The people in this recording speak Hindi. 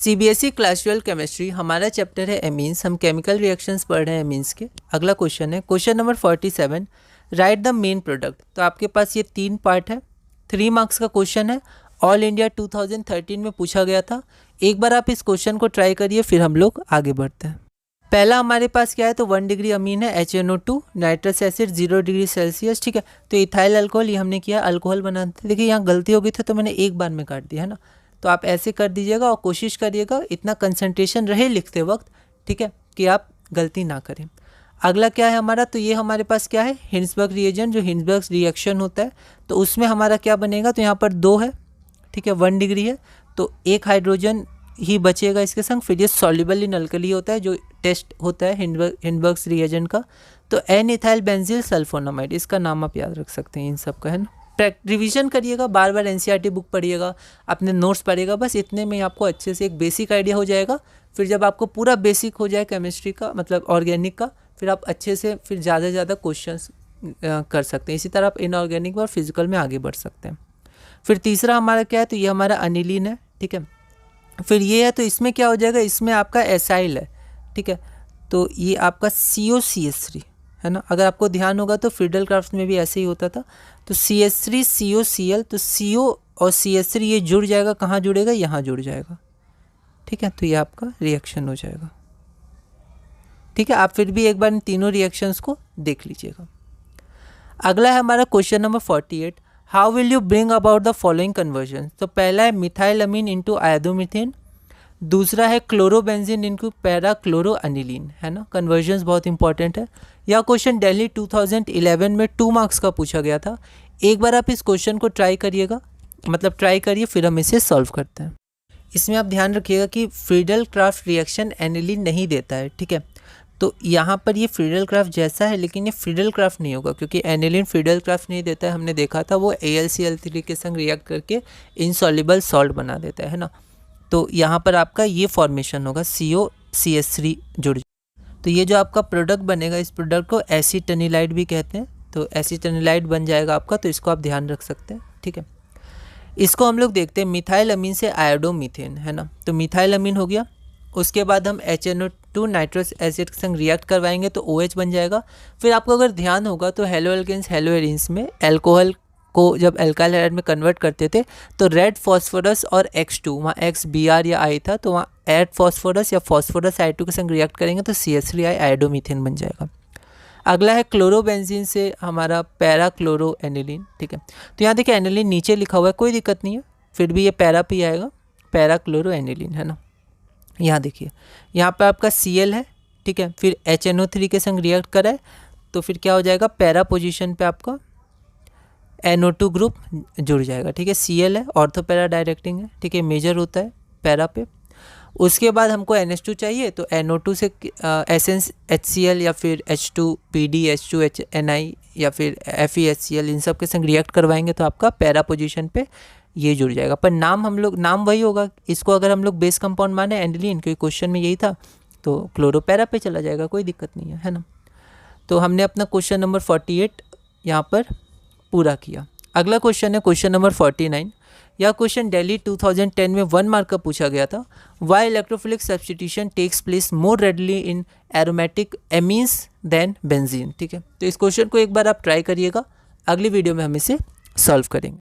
सीबीएसई क्लास 12 केमिस्ट्री, हमारा चैप्टर है एमीन्स। हम केमिकल रिएक्शंस पढ़ रहे हैं एमीन्स के। अगला क्वेश्चन है question number 47, right the main product. तो आपके पास ये 3 पार्ट है, 3 मार्क्स का क्वेश्चन है। ऑल इंडिया 2013 में पूछा गया था। एक बार आप इस क्वेश्चन को ट्राई करिए, फिर हम लोग आगे बढ़ते हैं। पहला हमारे पास क्या है, तो 1 डिग्री अमीन है HNO2, nitrous acid 0 degree Celsius, ठीक है। तो इथाइल अल्कोहल ये हमने किया, अल्कोहल बनाते। देखिए यहाँ गलती हो गई थी तो मैंने एक बार में काट दिया है ना, तो आप ऐसे कर दीजिएगा और कोशिश करिएगा इतना कंसंट्रेशन रहे लिखते वक्त, ठीक है, कि आप गलती ना करें। अगला क्या है हमारा, तो ये हमारे पास क्या है, हिंसबर्ग रिएजेंट, जो हिंसबर्ग रिएक्शन होता है। तो उसमें हमारा क्या बनेगा, तो यहाँ पर 2 है, ठीक है, 1 डिग्री है, तो 1 हाइड्रोजन ही बचेगा इसके संग। फिर ये सॉल्युबल इन अल्कली होता है, जो टेस्ट होता है हिंसबर्ग रिएजेंट का। तो एन इथाइल बेंजील सल्फोनामाइड, इसका नाम आप याद रख सकते हैं इन सब का, है ना। रिवीजन करिएगा, बार बार एनसीईआरटी बुक पढ़िएगा, अपने नोट्स पढ़िएगा, बस इतने में आपको अच्छे से एक बेसिक आइडिया हो जाएगा। फिर जब आपको पूरा बेसिक हो जाए केमिस्ट्री का, मतलब ऑर्गेनिक का, फिर आप अच्छे से फिर ज़्यादा से ज़्यादा क्वेश्चंस कर सकते हैं। इसी तरह आप इनऑर्गेनिक और फिजिकल में आगे बढ़ सकते हैं। फिर तीसरा हमारा क्या है, तो ये हमारा अनिलीन है, ठीक है। फिर ये है, तो इसमें क्या हो जाएगा, इसमें आपका एसाइल है, ठीक है। तो ये आपका COCH3 है ना। अगर आपको ध्यान होगा तो फ्रीडल क्राफ्ट में भी ऐसे ही होता था। तो CH3 COCl, तो CO और CH3 ये जुड़ जाएगा, कहाँ जुड़ेगा, यहाँ जुड़ जाएगा, ठीक है। तो ये आपका रिएक्शन हो जाएगा, ठीक है। आप फिर भी एक बार इन तीनों रिएक्शंस को देख लीजिएगा। अगला है हमारा question number 48, how will you bring about the following conversion. तो पहला है मिथाइल अमीन इंटू आयोडोमीथेन, दूसरा है क्लोरोबेंजीन इंटू पैरा क्लोरो अनिलीन, है ना। कन्वर्जन्स बहुत इंपॉर्टेंट है। यह क्वेश्चन दिल्ली 2011 में 2 मार्क्स का पूछा गया था। एक बार आप इस क्वेश्चन को ट्राई करिएगा, मतलब ट्राई करिए, फिर हम इसे सॉल्व करते हैं। इसमें आप ध्यान रखिएगा कि फ्रीडल क्राफ्ट रिएक्शन एनिलीन नहीं देता है, ठीक है। तो यहाँ पर ये फ्रीडल क्राफ्ट जैसा है, लेकिन ये फ्रीडल क्राफ्ट नहीं होगा, क्योंकि एनिलीन फ्रीडल क्राफ्ट नहीं देता है। हमने देखा था वो AlCl3 के संग रिएक्ट करके इनसॉल्युबल सॉल्ट बना देता है ना। तो यहाँ पर आपका ये फॉर्मेशन होगा, COCH3 जुड़। तो ये जो आपका प्रोडक्ट बनेगा, इस प्रोडक्ट को एसीटनिलाइड भी कहते हैं। तो एसीटनिलाइड बन जाएगा आपका, तो इसको आप ध्यान रख सकते हैं, ठीक है। इसको हम लोग देखते हैं मिथाइल अमीन से आयोडोमीथेन, है ना। तो मिथाइल अमीन हो गया, उसके बाद हम HNO2 नाइट्रस एसिड के संग रिएक्ट करवाएंगे तो OH बन जाएगा। फिर आपको अगर ध्यान होगा तो हेलो एल्केन्स हेलो एरीन्स में एल्कोहल को जब एल्काइल हाइड्राइड में कन्वर्ट करते थे तो रेड फॉस्फोरस और X2, वहाँ XBr या I था, तो वहाँ एड फॉस्फोरस या फॉस्फोरस I2 के संग रिएक्ट करेंगे तो CH3I आयोडोमीथेन बन जाएगा। अगला है क्लोरोबेंजीन से हमारा पैरा क्लोरो एनिलीन, ठीक है। तो यहाँ देखिए एनिलीन नीचे लिखा हुआ है, कोई दिक्कत नहीं है, फिर भी ये पैरा पे आएगा, पैरा क्लोरो एनिलीन, है ना। यहाँ देखिए यहाँ पर आपका Cl है, ठीक है। फिर HNO3 के संग रिएक्ट करा है तो फिर क्या हो जाएगा, पैरा पोजीशन पे आपका NO2 ग्रुप जुड़ जाएगा, ठीक है। Cl है, ऑर्थो पैरा डायरेक्टिंग है, ठीक है, मेजर होता है पैरा पे। उसके बाद हमको NH2 चाहिए, तो NO2 से एसेंस HCl या फिर H2PD H2HNI या फिर FeHCl, इन सब के संग रिएक्ट करवाएंगे तो आपका पैरा पोजीशन पे ये जुड़ जाएगा। पर नाम हम लोग, नाम वही होगा, इसको अगर हम लोग बेस कंपाउंड माने एनिलीन, क्योंकि क्वेश्चन में यही था, तो क्लोरोपैरा पे चला जाएगा, कोई दिक्कत नहीं है ना। तो हमने अपना क्वेश्चन नंबर 48 यहाँ पर पूरा किया। अगला क्वेश्चन है क्वेश्चन नंबर 49। यह क्वेश्चन दिल्ली 2010 में 1 मार्क का पूछा गया था। Why electrophilic substitution takes place more readily in aromatic amines than benzene, ठीक है। तो इस क्वेश्चन को एक बार आप ट्राई करिएगा, अगली वीडियो में हम इसे सॉल्व करेंगे।